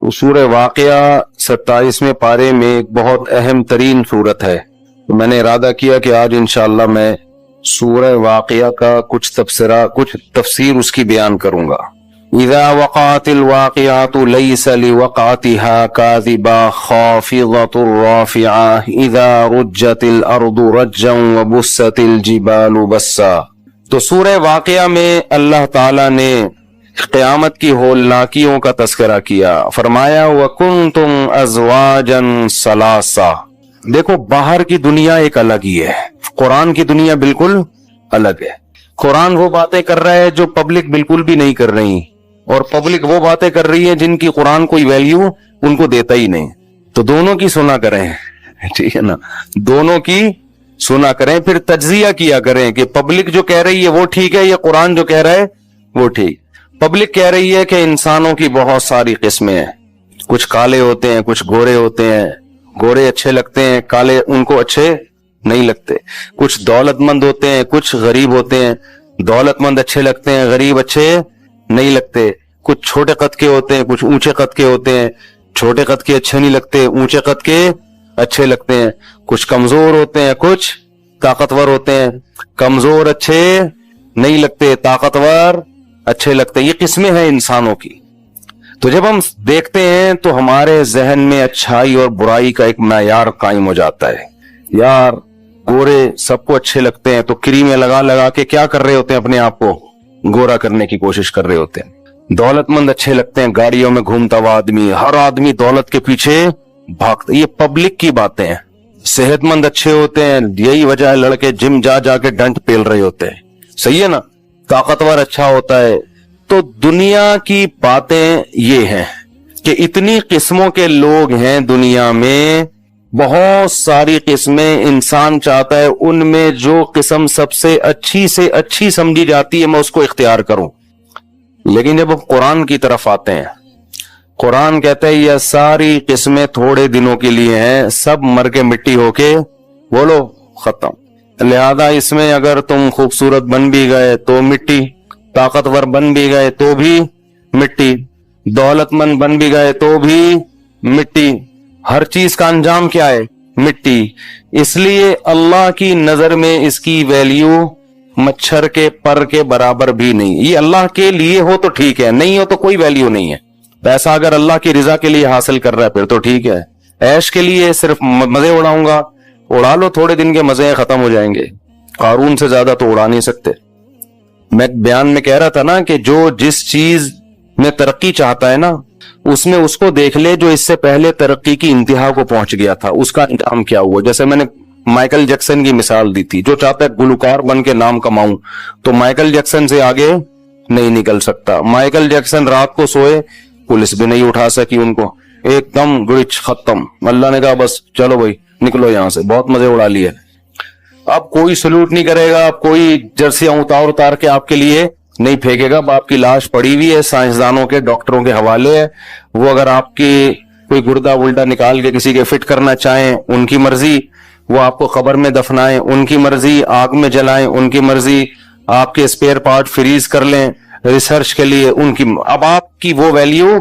سورہ واقعہ 27ویں پارے میں ایک بہت اہم ترین صورت ہے. میں نے ارادہ کیا کہ آج انشاءاللہ میں سورہ واقعہ کا کچھ تبصرہ، کچھ تفسیر اس کی بیان کروں گا. اذا وقعت الواقعات ليس لوقعتها كاذبة خافضة رافعة اذا رجت الارض رجا وبست الجبال بسا. تو سورہ واقعہ میں اللہ تعالی نے قیامت کی ہولناکیوں کا تذکرہ کیا. فرمایا وَكُنْتُمْ أَزْوَاجًا ثَلَاثًا. دیکھو باہر کی دنیا ایک الگ ہی ہے، قرآن کی دنیا بالکل الگ ہے. قرآن وہ باتیں کر رہا ہے جو پبلک بالکل بھی نہیں کر رہی، اور پبلک وہ باتیں کر رہی ہے جن کی قرآن کوئی ویلیو ان کو دیتا ہی نہیں. تو دونوں کی سنا کریں، ٹھیک ہے نا، دونوں کی سنا کریں، پھر تجزیہ کیا کریں کہ پبلک جو کہہ رہی ہے وہ ٹھیک ہے یا قرآن جو کہہ رہا ہے وہ ٹھیک. پبلک کہہ رہی ہے کہ انسانوں کی بہت ساری قسمیں ہیں، کچھ کالے ہوتے ہیں، کچھ گورے ہوتے ہیں، گورے اچھے لگتے ہیں، کالے ان کو اچھے نہیں لگتے. کچھ دولت مند ہوتے ہیں، کچھ غریب ہوتے ہیں، دولت مند اچھے لگتے ہیں، غریب اچھے نہیں لگتے. کچھ چھوٹے قد کے ہوتے ہیں، کچھ اونچے قد کے ہوتے ہیں، چھوٹے قد کے اچھے نہیں لگتے، اونچے قد کے اچھے لگتے ہیں. کچھ کمزور ہوتے ہیں، کچھ طاقتور ہوتے ہیں، کمزور اچھے نہیں لگتے، طاقتور اچھے لگتے ہیں. یہ قسمیں ہیں انسانوں کی. تو جب ہم دیکھتے ہیں تو ہمارے ذہن میں اچھائی اور برائی کا ایک معیار قائم ہو جاتا ہے. یار گورے سب کو اچھے لگتے ہیں تو کریمیں لگا لگا کے کیا کر رہے ہوتے ہیں، اپنے آپ کو گورا کرنے کی کوشش کر رہے ہوتے ہیں. دولت مند اچھے لگتے ہیں، گاڑیوں میں گھومتا ہوا آدمی، ہر آدمی دولت کے پیچھے بھاگتا. یہ پبلک کی باتیں ہیں. صحت مند اچھے ہوتے ہیں، یہی وجہ ہے لڑکے جم جا جا کے ڈنٹ پیل رہے ہوتے ہیں. صحیح ہے نا. طاقتور اچھا ہوتا ہے. تو دنیا کی باتیں یہ ہیں کہ اتنی قسموں کے لوگ ہیں دنیا میں، بہت ساری قسمیں. انسان چاہتا ہے ان میں جو قسم سب سے اچھی سمجھی جاتی ہے میں اس کو اختیار کروں. لیکن جب ہم قرآن کی طرف آتے ہیں، قرآن کہتا ہے یہ ساری قسمیں تھوڑے دنوں کے لیے ہیں، سب مر کے مٹی ہو کے بولو ختم. لہذا اس میں اگر تم خوبصورت بن بھی گئے تو مٹی، طاقتور بن بھی گئے تو بھی مٹی، دولت مند بن بھی گئے تو بھی مٹی. ہر چیز کا انجام کیا ہے؟ مٹی. اس لیے اللہ کی نظر میں اس کی ویلیو مچھر کے پر کے برابر بھی نہیں. یہ اللہ کے لیے ہو تو ٹھیک ہے، نہیں ہو تو کوئی ویلیو نہیں ہے. پیسہ اگر اللہ کی رضا کے لیے حاصل کر رہا ہے پھر تو ٹھیک ہے. عیش کے لیے صرف مزے اڑاؤں گا، اڑا لو، تھوڑے دن کے مزے ختم ہو جائیں گے. قارون سے زیادہ تو اڑا نہیں سکتے. میں بیان میں کہہ رہا تھا نا کہ جو جس چیز میں ترقی چاہتا ہے نا، اس میں اس کو دیکھ لے جو اس سے پہلے ترقی کی انتہا کو پہنچ گیا تھا، اس کا انجام کیا ہوا. جیسے میں نے مائیکل جیکسن کی مثال دی تھی، جو چاہتا ہے گلوکار بن کے نام کماؤں تو مائیکل جیکسن سے آگے نہیں نکل سکتا. مائیکل جیکسن رات کو سوئے، پولیس بھی نہیں اٹھا سکی ان کو، ایک دم گڑچ ختم. اللہ نے کہا بس چلو بھائی نکلو یہاں سے، بہت مزے اڑا لیے. اب کوئی سلوٹ نہیں کرے گا، اب کوئی جرسیاں اتار کے آپ کے لیے نہیں پھینکے گا. اب آپ کی لاش پڑی ہوئی ہے، سائنسدانوں کے ڈاکٹروں کے حوالے ہے. وہ اگر آپ کی کوئی گردہ ولٹا نکال کے کسی کے فٹ کرنا چاہیں ان کی مرضی، وہ آپ کو قبر میں دفنائیں ان کی مرضی، آگ میں جلائیں ان کی مرضی، آپ کے اسپیئر پارٹ فریز کر لیں ریسرچ کے لیے ان کی. اب آپ کی وہ ویلیو،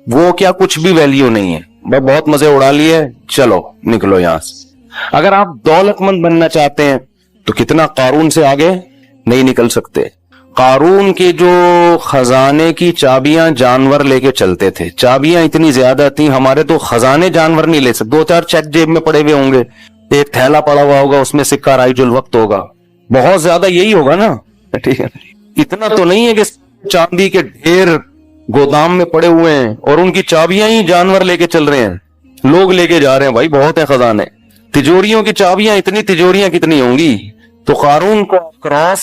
وہ کیا کچھ بھی ویلیو نہیں ہے. بہت مزے اڑا لیے، چلو نکلو یہاں سے. اگر آپ دولت مند بننا چاہتے ہیں تو کتنا قارون سے آگے نہیں نکل سکتے. قارون کے جو خزانے کی چابیاں جانور لے کے چلتے تھے، چابیاں اتنی زیادہ تھیں، ہمارے تو خزانے جانور نہیں لے سکتے. 2-4 چیک جیب میں پڑے ہوئے ہوں گے، ایک تھیلا پڑا ہوا ہوگا اس میں سکہ رائج الوقت ہوگا، بہت زیادہ یہی ہوگا نا. ٹھیک ہے، اتنا تو نہیں ہے کہ چاندی کے ڈھیر گودام میں پڑے ہوئے ہیں اور ان کی چابیاں ہی جانور لے کے چل رہے ہیں، لوگ لے کے جا رہے ہیں. بھائی بہت ہیں خزانے، تجوریوں کی چابیاں اتنی، تجوریاں کتنی ہوں گی. تو قارون کو کراس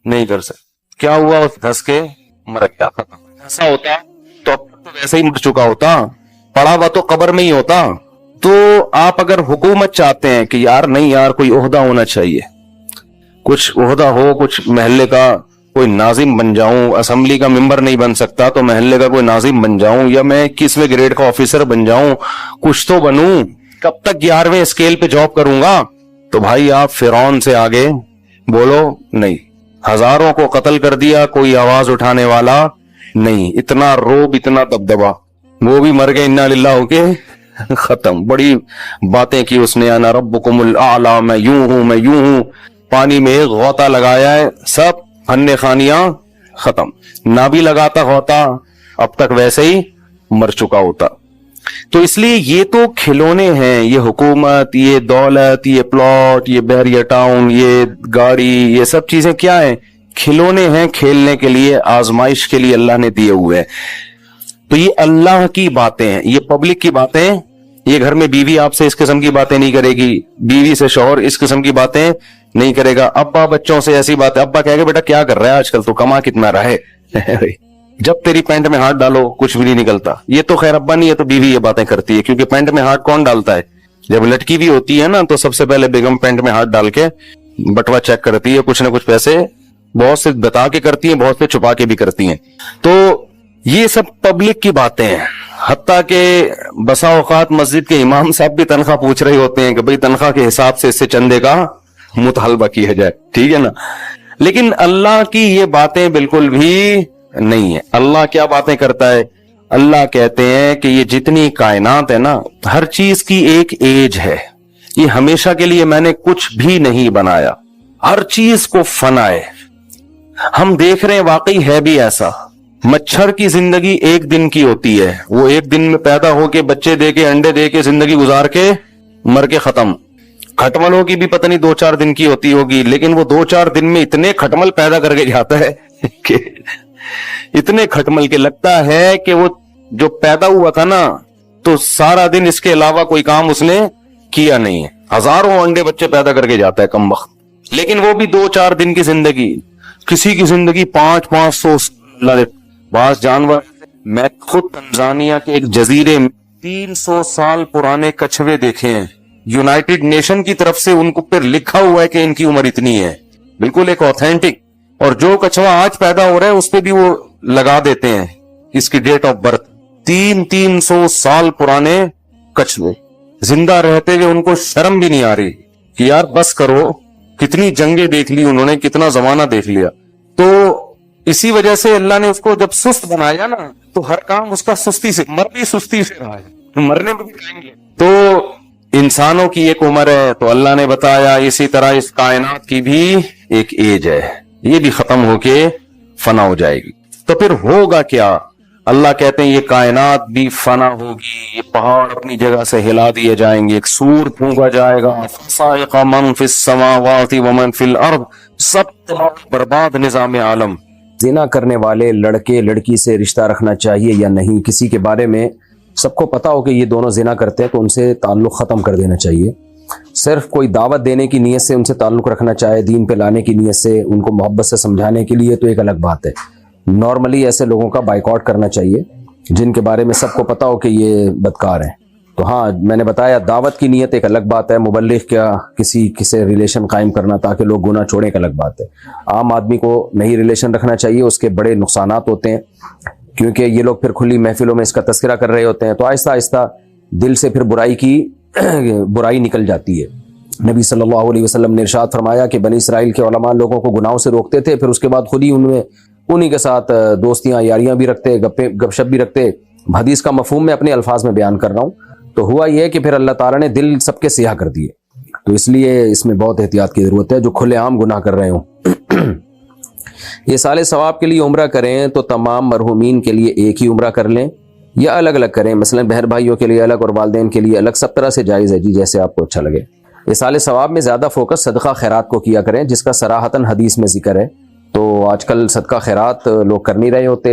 نہیں کر سکتے. کیا ہوا؟ اس دھس کے مر گیا، ختم. ایسا ہوتا تو اب تو ویسے ہی مر چکا ہوتا، پڑا ہوا تو قبر میں ہی ہوتا. تو آپ اگر حکومت چاہتے ہیں کہ یار نہیں یار کوئی عہدہ ہونا چاہیے، کچھ عہدہ ہو، کچھ محلے کا کوئی ناظم بن جاؤں، اسمبلی کا ممبر نہیں بن سکتا تو محلے کا کوئی ناظم بن جاؤں، یا میں 21ویں گریڈ کا آفیسر بن جاؤں، کچھ تو بنوں، کب تک 11ویں اسکیل پہ جاب کروں گا. تو بھائی آپ فرعون سے آگے بولو نہیں. ہزاروں کو قتل کر دیا، کوئی آواز اٹھانے والا نہیں. اتنا روب، اتنا دبدبا. وہ بھی مر گئے انا للہ ہو کے، ختم. بڑی باتیں کی اس نے، انا ربکم الاعلی، میں یوں ہوں میں یوں ہوں. پانی میں ایک غوطہ لگایا ہے، سب فن خانیاں ختم. نہ بھی لگاتا غوطہ اب تک ویسے ہی مر چکا ہوتا. تو اس لیے یہ تو کھلونے ہیں، یہ حکومت، یہ دولت، یہ پلاٹ، یہ بحریہ ٹاؤن، یہ گاڑی، یہ سب چیزیں کیا ہیں؟ کھلونے ہیں، کھیلنے کے لیے، آزمائش کے لیے اللہ نے دیے ہوئے ہیں. تو یہ اللہ کی باتیں ہیں، یہ پبلک کی باتیں. یہ گھر میں بیوی آپ سے اس قسم کی باتیں نہیں کرے گی، بیوی سے شوہر اس قسم کی باتیں نہیں کرے گا، ابا بچوں سے ایسی باتیں. ابا کہے گا بیٹا کیا کر رہا ہے آج کل، تو کما کتنا رہا ہے جب تیری پینٹ میں ہاتھ ڈالو کچھ بھی نہیں نکلتا. یہ تو خیر ابا نہیں ہے تو بیوی یہ باتیں کرتی ہے، کیونکہ پینٹ میں ہاتھ کون ڈالتا ہے؟ جب لٹکی بھی ہوتی ہے نا تو سب سے پہلے بیگم پینٹ میں ہاتھ ڈال کے بٹوا چیک کرتی ہے، کچھ نہ کچھ پیسے بہت سے بتا کے کرتی ہیں، بہت سے چھپا کے بھی کرتی ہیں. تو یہ سب پبلک کی باتیں ہیں. حتیٰ کہ بسا اوقات مسجد کے امام صاحب بھی تنخواہ پوچھ رہے ہوتے ہیں کہ بھئی تنخواہ کے حساب سے اس سے چندے کا مطالبہ کیا جائے، ٹھیک ہے نا. لیکن اللہ کی یہ باتیں بالکل بھی نہیں ہے. اللہ کیا باتیں کرتا ہے؟ اللہ کہتے ہیں کہ یہ جتنی کائنات ہے نا، ہر چیز کی ایک ایج ہے. یہ ہمیشہ کے لیے میں نے کچھ بھی نہیں بنایا، ہر چیز کو فنا ہے. ہم دیکھ رہے ہیں واقعی ہے بھی ایسا. مچھر کی زندگی ایک دن کی ہوتی ہے، وہ ایک دن میں پیدا ہو کے بچے دے کے انڈے دے کے زندگی گزار کے مر کے ختم. کھٹملوں کی بھی پتہ نہیں 2-4 دن کی ہوتی ہوگی، لیکن وہ 2-4 دن میں اتنے کھٹمل پیدا کر کے جاتا ہے کہ اتنے کھٹمل کے لگتا ہے کہ وہ جو پیدا ہوا تھا نا تو سارا دن اس کے علاوہ کوئی کام اس نے کیا نہیں ہے. ہزاروں انڈے بچے پیدا کر کے جاتا ہے کم وقت، لیکن وہ بھی 2-4 دن کی زندگی. کسی کی زندگی 500-500. بعض جانور، میں خود تنزانیہ کے ایک جزیرے میں 300 سال پرانے کچھوے دیکھے ہیں. یونائٹڈ نیشن کی طرف سے ان کو پھر لکھا ہوا ہے کہ ان کی عمر اتنی ہے، بالکل ایک اوتھینٹک. اور جو کچھوا آج پیدا ہو رہا ہے اس پہ بھی وہ لگا دیتے ہیں اس کی ڈیٹ آف برتھ. 300 سال پرانے کچھوے زندہ رہتے ہوئے ان کو شرم بھی نہیں آ رہی کہ یار بس کرو، کتنی جنگیں دیکھ لی انہوں نے، کتنا زمانہ دیکھ لیا. تو اسی وجہ سے اللہ نے اس کو جب سست بنایا نا تو ہر کام اس کا سستی سے، مر بھی سستی سے رہا ہے، مرنے میں بھی جائیں گے. تو انسانوں کی ایک عمر ہے، تو اللہ نے بتایا اسی طرح اس کائنات کی بھی ایک ایج ہے، یہ بھی ختم ہو کے فنا ہو جائے گی. تو پھر ہوگا کیا؟ اللہ کہتے ہیں یہ کائنات بھی فنا ہوگی، یہ پہاڑ اپنی جگہ سے ہلا دیے جائیں گے، ایک سور پھونکا جائے گا، فصائق من فی السماوات ومن فی الارض، سب برباد نظام عالم. زنا کرنے والے لڑکے لڑکی سے رشتہ رکھنا چاہیے یا نہیں؟ کسی کے بارے میں سب کو پتا ہو کہ یہ دونوں زنا کرتے ہیں تو ان سے تعلق ختم کر دینا چاہیے. صرف کوئی دعوت دینے کی نیت سے ان سے تعلق رکھنا چاہے، دین پہ لانے کی نیت سے، ان کو محبت سے سمجھانے کے لیے، تو ایک الگ بات ہے. نارملی ایسے لوگوں کا بائیکاٹ کرنا چاہیے جن کے بارے میں سب کو پتا ہو کہ یہ بدکار ہیں. تو ہاں میں نے بتایا دعوت کی نیت ایک الگ بات ہے، مبلغ کیا کسی سے ریلیشن قائم کرنا تاکہ لوگ گناہ چھوڑیں ایک الگ بات ہے. عام آدمی کو نہیں ریلیشن رکھنا چاہیے، اس کے بڑے نقصانات ہوتے ہیں کیونکہ یہ لوگ پھر کھلی محفلوں میں اس کا تذکرہ کر رہے ہوتے ہیں، تو آہستہ آہستہ دل سے پھر برائی نکل جاتی ہے. نبی صلی اللہ علیہ وسلم نے ارشاد فرمایا کہ بنی اسرائیل کے علماء لوگوں کو گناہوں سے روکتے تھے، پھر اس کے بعد خود ہی انہی کے ساتھ دوستیاں یاریاں بھی رکھتے، گپ شپ بھی رکھتے. حدیث کا مفہوم میں اپنے الفاظ میں بیان کر رہا ہوں. تو ہوا یہ ہے کہ پھر اللہ تعالیٰ نے دل سب کے سیاہ کر دیے، تو اس لیے اس میں بہت احتیاط کی ضرورت ہے جو کھلے عام گناہ کر رہے ہوں. یہ سال ثواب کے لیے عمرہ کریں تو تمام مرحومین کے لیے ایک ہی عمرہ کر لیں یا الگ الگ کریں؟ مثلا بہن بھائیوں کے لیے الگ اور والدین کے لیے الگ، سب طرح سے جائز ہے جی، جیسے آپ کو اچھا لگے. اس سال ثواب میں زیادہ فوکس صدقہ خیرات کو کیا کریں جس کا صراحتاً حدیث میں ذکر ہے. تو آج کل صدقہ خیرات لوگ کر نہیں رہے ہوتے.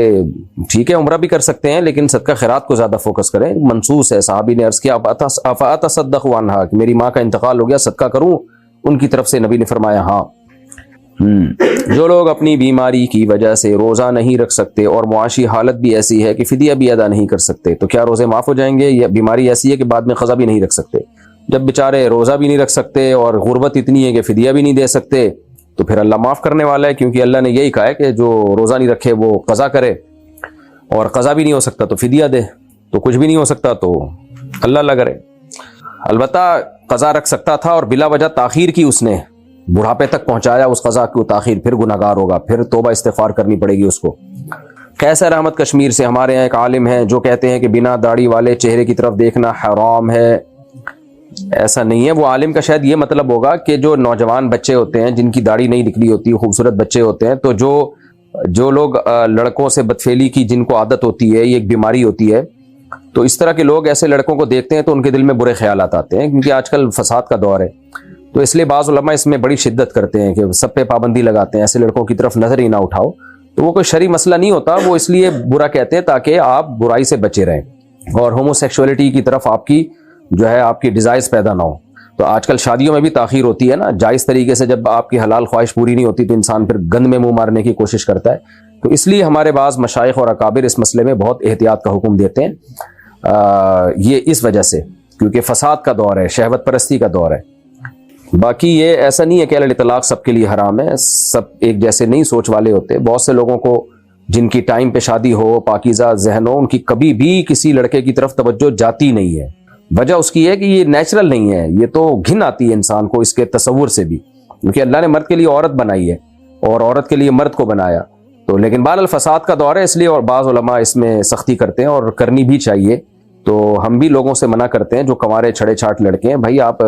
ٹھیک ہے عمرہ بھی کر سکتے ہیں لیکن صدقہ خیرات کو زیادہ فوکس کریں. منصوص ہے، صحابی نے عرض کیا افاتصدق عنہا، کہ میری ماں کا انتقال ہو گیا صدقہ کروں؟ ان کی طرف سے نبی نے فرمایا ہاں. جو لوگ اپنی بیماری کی وجہ سے روزہ نہیں رکھ سکتے اور معاشی حالت بھی ایسی ہے کہ فدیہ بھی ادا نہیں کر سکتے تو کیا روزے معاف ہو جائیں گے؟ یا بیماری ایسی ہے کہ بعد میں قضا بھی نہیں رکھ سکتے؟ جب بیچارے روزہ بھی نہیں رکھ سکتے اور غربت اتنی ہے کہ فدیہ بھی نہیں دے سکتے تو پھر اللہ معاف کرنے والا ہے، کیونکہ اللہ نے یہی کہا ہے کہ جو روزہ نہیں رکھے وہ قضا کرے، اور قضا بھی نہیں ہو سکتا تو فدیہ دے، تو کچھ بھی نہیں ہو سکتا تو اللہ اللہ کرے. البتہ قضا رکھ سکتا تھا اور بلا وجہ تاخیر کی اس نے، بڑھاپے تک پہنچایا اس قضا کو تاخیر، پھر گناہگار ہوگا، پھر توبہ استغفار کرنی پڑے گی اس کو. قیصر احمد کشمیر سے ہمارے یہاں ایک عالم ہیں جو کہتے ہیں کہ بنا داڑھی والے چہرے کی طرف دیکھنا حرام ہے. ایسا نہیں ہے. وہ عالم کا شاید یہ مطلب ہوگا کہ جو نوجوان بچے ہوتے ہیں جن کی داڑھی نہیں نکلی ہوتی, خوبصورت بچے ہوتے ہیں, تو جو لوگ لڑکوں سے بدفعلی کی جن کو عادت ہوتی ہے, یہ ایک بیماری ہوتی ہے, تو اس طرح کے لوگ ایسے لڑکوں کو دیکھتے ہیں تو ان کے دل میں برے خیالات آتے ہیں, کیونکہ آج کل فساد کا دور ہے. تو اس لیے بعض علماء اس میں بڑی شدت کرتے ہیں کہ سب پہ پابندی لگاتے ہیں, ایسے لڑکوں کی طرف نظر ہی نہ اٹھاؤ. تو وہ کوئی شرعی مسئلہ نہیں ہوتا, وہ اس لیے برا کہتے ہیں تاکہ آپ برائی سے بچے رہیں اور ہومو سیکشولیٹی کی طرف آپ کی ڈیزائرز پیدا نہ ہو. تو آج کل شادیوں میں بھی تاخیر ہوتی ہے نا, جائز طریقے سے جب آپ کی حلال خواہش پوری نہیں ہوتی تو انسان پھر گند میں منہ مارنے کی کوشش کرتا ہے. تو اس لیے ہمارے بعض مشائخ اور اکابر اس مسئلے میں بہت احتیاط کا حکم دیتے ہیں, یہ اس وجہ سے کیونکہ فساد کا دور ہے, شہوت پرستی کا دور ہے. باقی یہ ایسا نہیں ہے کہ اہل طلاق سب کے لیے حرام ہے, سب ایک جیسے نہیں سوچ والے ہوتے. بہت سے لوگوں کو جن کی ٹائم پہ شادی ہو, پاکیزہ ذہن ہو, ان کی کبھی بھی کسی لڑکے کی طرف توجہ جاتی نہیں ہے. وجہ اس کی ہے کہ یہ نیچرل نہیں ہے, یہ تو گھن آتی ہے انسان کو اس کے تصور سے بھی, کیونکہ اللہ نے مرد کے لیے عورت بنائی ہے اور عورت کے لیے مرد کو بنایا. تو لیکن بہرحال فساد کا دور ہے, اس لیے اور بعض علماء اس میں سختی کرتے ہیں اور کرنی بھی چاہیے. تو ہم بھی لوگوں سے منع کرتے ہیں جو کنوارے چھڑے چھاٹ لڑکے ہیں, بھائی آپ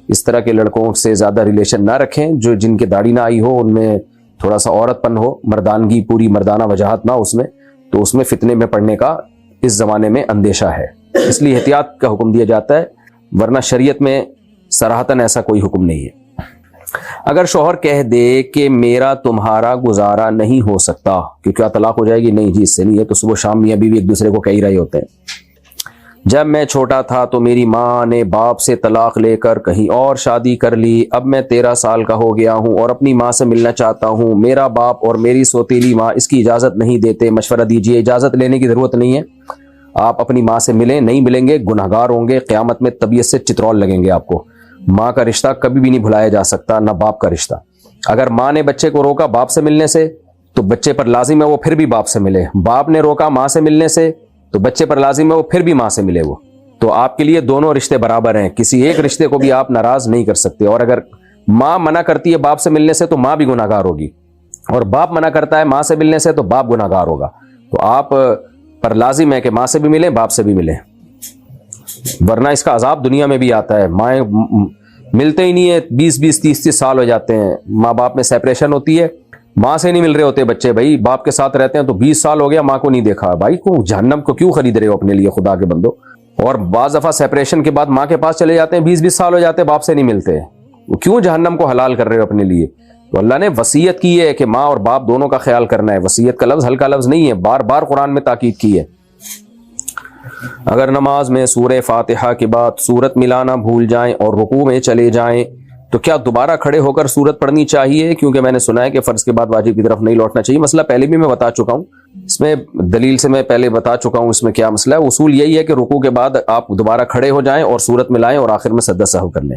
اس طرح کے لڑکوں سے زیادہ ریلیشن نہ رکھیں, جو جن کے داڑھی نہ آئی ہو, ان میں تھوڑا سا عورت پن ہو, مردانگی پوری مردانہ وجاہت نہ اس میں, تو اس میں فتنے میں پڑنے کا اس زمانے میں اندیشہ ہے. اس لیے احتیاط کا حکم دیا جاتا ہے, ورنہ شریعت میں صراحتاً ایسا کوئی حکم نہیں ہے. اگر شوہر کہہ دے کہ میرا تمہارا گزارا نہیں ہو سکتا, کیونکہ کیا طلاق ہو جائے گی, نہیں جی اس سے نہیں ہے, تو صبح شام میاں بیوی ایک دوسرے کو کہہ رہے ہوتے ہیں. جب میں چھوٹا تھا تو میری ماں نے باپ سے طلاق لے کر کہیں اور شادی کر لی. اب میں 13 سال کا ہو گیا ہوں اور اپنی ماں سے ملنا چاہتا ہوں. میرا باپ اور میری سوتیلی ماں اس کی اجازت نہیں دیتے, مشورہ دیجیے. اجازت لینے کی ضرورت نہیں ہے, آپ اپنی ماں سے ملیں, نہیں ملیں گے گنہگار ہوں گے, قیامت میں طبیعت سے چترول لگیں گے آپ کو. ماں کا رشتہ کبھی بھی نہیں بھلایا جا سکتا, نہ باپ کا رشتہ. اگر ماں نے بچے کو روکا باپ سے ملنے سے تو بچے پر لازم ہے وہ پھر بھی باپ سے ملے. باپ نے روکا ماں سے ملنے سے تو بچے پر لازم ہے وہ پھر بھی ماں سے ملے. وہ تو آپ کے لیے دونوں رشتے برابر ہیں, کسی ایک رشتے کو بھی آپ ناراض نہیں کر سکتے. اور اگر ماں منع کرتی ہے باپ سے ملنے سے تو ماں بھی گناہگار ہوگی, اور باپ منع کرتا ہے ماں سے ملنے سے تو باپ گناہگار ہوگا. تو آپ پر لازم ہے کہ ماں سے بھی ملیں باپ سے بھی ملیں, ورنہ اس کا عذاب دنیا میں بھی آتا ہے. مائیں ملتے ہی نہیں ہے, 20-20 30-30 سال ہو جاتے ہیں, ماں باپ میں سیپریشن ہوتی ہے, ماں سے نہیں مل رہے ہوتے بچے. بھائی باپ کے ساتھ رہتے ہیں تو 20 سال ہو گیا ماں کو نہیں دیکھا. بھائی کو جہنم کو کیوں خرید رہے ہو اپنے لیے, خدا کے بندو. اور بعض دفعہ سیپریشن کے بعد ماں کے پاس چلے جاتے ہیں, 20-20 سال ہو جاتے ہیں باپ سے نہیں ملتے. وہ کیوں جہنم کو حلال کر رہے ہو اپنے لیے. تو اللہ نے وصیت کی ہے کہ ماں اور باپ دونوں کا خیال کرنا ہے. وصیت کا لفظ ہلکا لفظ نہیں ہے, بار بار قرآن میں تاکید کی ہے. اگر نماز میں سورہ فاتحہ کے بعد سورت ملانا بھول جائیں اور رکوع میں چلے جائیں تو کیا دوبارہ کھڑے ہو کر سورت پڑھنی چاہیے؟ کیونکہ میں نے سنا ہے کہ فرض کے بعد واجب کی طرف نہیں لوٹنا چاہیے. مسئلہ پہلے بھی میں بتا چکا ہوں, اس میں دلیل سے میں پہلے بتا چکا ہوں اس میں کیا مسئلہ ہے. اصول یہی ہے کہ رکوع کے بعد آپ دوبارہ کھڑے ہو جائیں اور سورت ملائیں اور آخر میں سجدہ سہو کر لیں.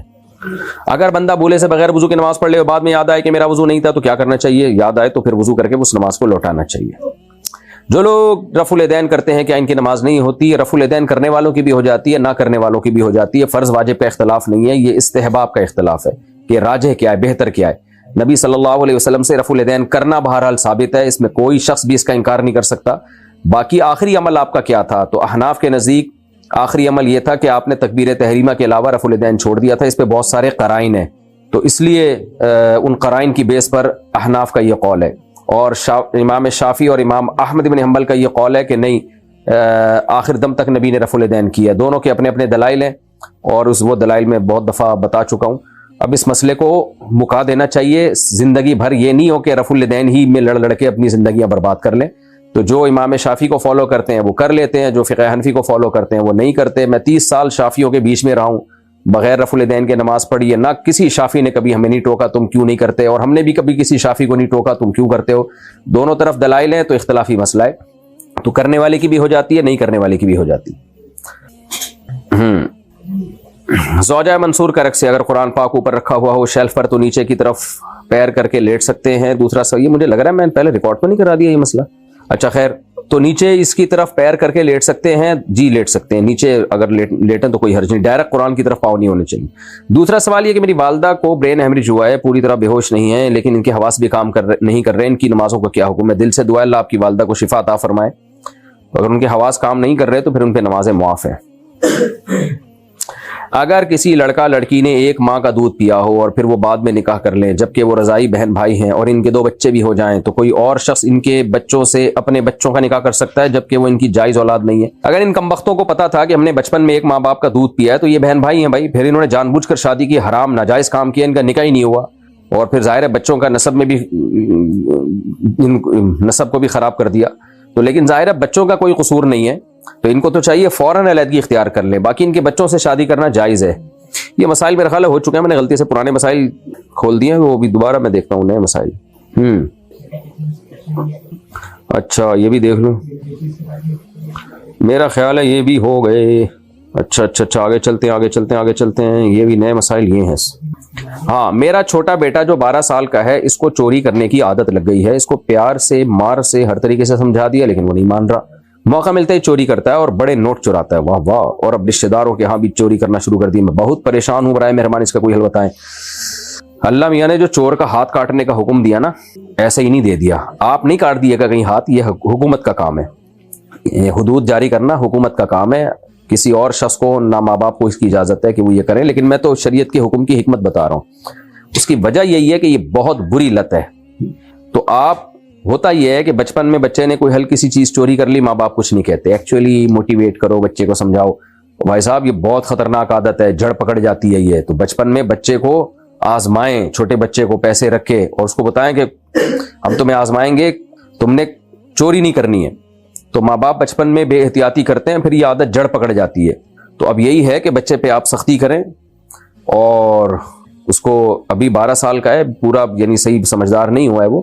اگر بندہ بھولے سے بغیر وضو کی نماز پڑھ لے اور بعد میں یاد آئے کہ میرا وضو نہیں تھا تو کیا کرنا چاہیے؟ یاد آئے تو پھر وضو کر کے اس نماز کو لوٹانا چاہیے. جو لوگ رفع الیدین کرتے ہیں کیا ان کی نماز نہیں ہوتی؟ رفع الیدین کرنے والوں کی بھی ہو جاتی ہے, نہ کرنے والوں کی بھی ہو جاتی ہے. فرض واجب کا اختلاف نہیں ہے, یہ استحباب کا اختلاف ہے کہ راجح کیا ہے, بہتر کیا ہے. نبی صلی اللہ علیہ وسلم سے رفع الیدین کرنا بہرحال ثابت ہے, اس میں کوئی شخص بھی اس کا انکار نہیں کر سکتا. باقی آخری عمل آپ کا کیا تھا؟ تو احناف کے نزدیک آخری عمل یہ تھا کہ آپ نے تکبیر تحریمہ کے علاوہ رفع الیدین چھوڑ دیا تھا. اس پہ بہت سارے قرائن ہیں, تو اس لیے ان قرائن کی بیس پر احناف کا یہ قول ہے. اور امام شافعی اور امام احمد بن حنبل کا یہ قول ہے کہ نہیں, آخر دم تک نبی نے رفع الیدین کیا. دونوں کے اپنے اپنے دلائل ہیں اور وہ دلائل میں بہت دفعہ بتا چکا ہوں. اب اس مسئلے کو مکا دینا چاہیے. زندگی بھر یہ نہیں ہو کہ رفع الیدین ہی میں لڑ کے اپنی زندگیاں برباد کر لیں. تو جو امام شافعی کو فالو کرتے ہیں وہ کر لیتے ہیں, جو فقہ حنفی کو فالو کرتے ہیں وہ نہیں کرتے. میں 30 سال شافعیوں کے بیچ میں رہا ہوں, بغیر رفع الیدین کے نماز پڑھی ہے. نہ کسی شافعی نے کبھی ہمیں نہیں ٹوکا تم کیوں نہیں کرتے, اور ہم نے بھی کبھی کسی شافعی کو نہیں ٹوکا تم کیوں کرتے ہو. دونوں طرف دلائل ہیں, تو اختلافی مسئلہ ہے. تو کرنے والے کی بھی ہو جاتی ہے, نہیں کرنے والے کی بھی ہو جاتی ہے. زوجہ منصور کا رقص اگر قرآن پاک اوپر رکھا ہوا ہو شیلف پر تو نیچے کی طرف پیر کر کے لیٹ سکتے ہیں. دوسرا سوال, یہ مجھے لگ رہا ہے میں نے پہلے ریکارڈ تو نہیں کرا دیا یہ مسئلہ. اچھا خیر، تو نیچے اس کی طرف پیر کر کے لیٹ سکتے ہیں؟ جی لیٹ سکتے ہیں، نیچے اگر لیٹیں تو کوئی حرج نہیں، ڈائریکٹ قرآن کی طرف پاؤں نہیں ہونے چاہیے۔ دوسرا سوال یہ کہ میری والدہ کو برین ہیمریج ہوا ہے، پوری طرح بے ہوش نہیں ہے لیکن ان کے حواس بھی کام نہیں کر رہے، ان کی نمازوں کا کیا حکم ہے؟ دل سے دعا ہے اللہ آپ کی والدہ کو شفا عطا فرمائے۔ اگر ان کے حواس کام نہیں کر رہے تو پھر ان پہ نمازیں معاف ہیں۔ اگر کسی لڑکا لڑکی نے ایک ماں کا دودھ پیا ہو اور پھر وہ بعد میں نکاح کر لیں جبکہ وہ رضائی بہن بھائی ہیں اور ان کے 2 بچے بھی ہو جائیں تو کوئی اور شخص ان کے بچوں سے اپنے بچوں کا نکاح کر سکتا ہے جبکہ وہ ان کی جائز اولاد نہیں ہے؟ اگر ان کمبختوں کو پتا تھا کہ ہم نے بچپن میں ایک ماں باپ کا دودھ پیا ہے تو یہ بہن بھائی ہیں بھائی، پھر انہوں نے جان بوجھ کر شادی کی، حرام ناجائز کام کیا، ان کا نکاح ہی نہیں ہوا، اور پھر ظاہر ہے بچوں کا نسب میں بھی نسب کو بھی خراب کر دیا، تو لیکن ظاہر ہے بچوں کا کوئی قصور نہیں ہے، تو ان کو تو چاہیے فوراً علیحدگی اختیار کر لیں، باقی ان کے بچوں سے شادی کرنا جائز ہے۔ یہ مسائل میرے خیال ہو چکے ہیں، میں نے غلطی سے پرانے مسائل کھول دیے ہیں، وہ بھی دوبارہ میں دیکھتا ہوں نئے مسائل۔ اچھا یہ بھی دیکھ لوں، میرا خیال ہے یہ بھی ہو گئے۔ اچھا آگے چلتے ہیں، یہ بھی نئے مسائل یہ ہیں۔ ہاں، میرا چھوٹا بیٹا جو 12 سال کا ہے، اس کو چوری کرنے کی عادت لگ گئی ہے، اس کو پیار سے مار سے ہر طریقے سے سمجھا دیا لیکن وہ نہیں مان رہا، موقع ملتا ہی چوری کرتا ہے اور بڑے نوٹ چراتا ہے، واہ واہ، اور اب رشتہ داروں کے ہاں بھی چوری کرنا شروع کر دی۔ میں بہت پریشان ہوں، برائے مہربانی اس کا کوئی حل بتائیں۔ اللہ میاں نے جو چور کا ہاتھ کاٹنے کا حکم دیا نا، ایسے ہی نہیں دے دیا، آپ نہیں کاٹ دیے گا کہیں ہاتھ، یہ حکومت کا کام ہے، یہ حدود جاری کرنا حکومت کا کام ہے، کسی اور شخص کو نہ ماں باپ کو اس کی اجازت ہے کہ وہ یہ کریں، لیکن میں تو شریعت کے حکم کی حکمت بتا رہا ہوں۔ اس کی وجہ یہی ہے کہ یہ بہت بری لت ہے، تو آپ ہوتا یہ ہے کہ بچپن میں بچے نے کوئی ہلکی سی چیز چوری کر لی، ماں باپ کچھ نہیں کہتے، ایکچولی موٹیویٹ کرو، بچے کو سمجھاؤ بھائی صاحب یہ بہت خطرناک عادت ہے، جڑ پکڑ جاتی ہے یہ، تو بچپن میں بچے کو آزمائیں، چھوٹے بچے کو پیسے رکھے اور اس کو بتائیں کہ ہم تمہیں آزمائیں گے، تم نے چوری نہیں کرنی ہے، تو ماں باپ بچپن میں بے احتیاطی کرتے ہیں، پھر یہ عادت جڑ پکڑ جاتی ہے۔ تو اب یہی ہے کہ بچے پہ آپ سختی کریں، اور اس کو ابھی 12 سال کا ہے، پورا یعنی صحیح سمجھدار نہیں ہوا ہے وہ،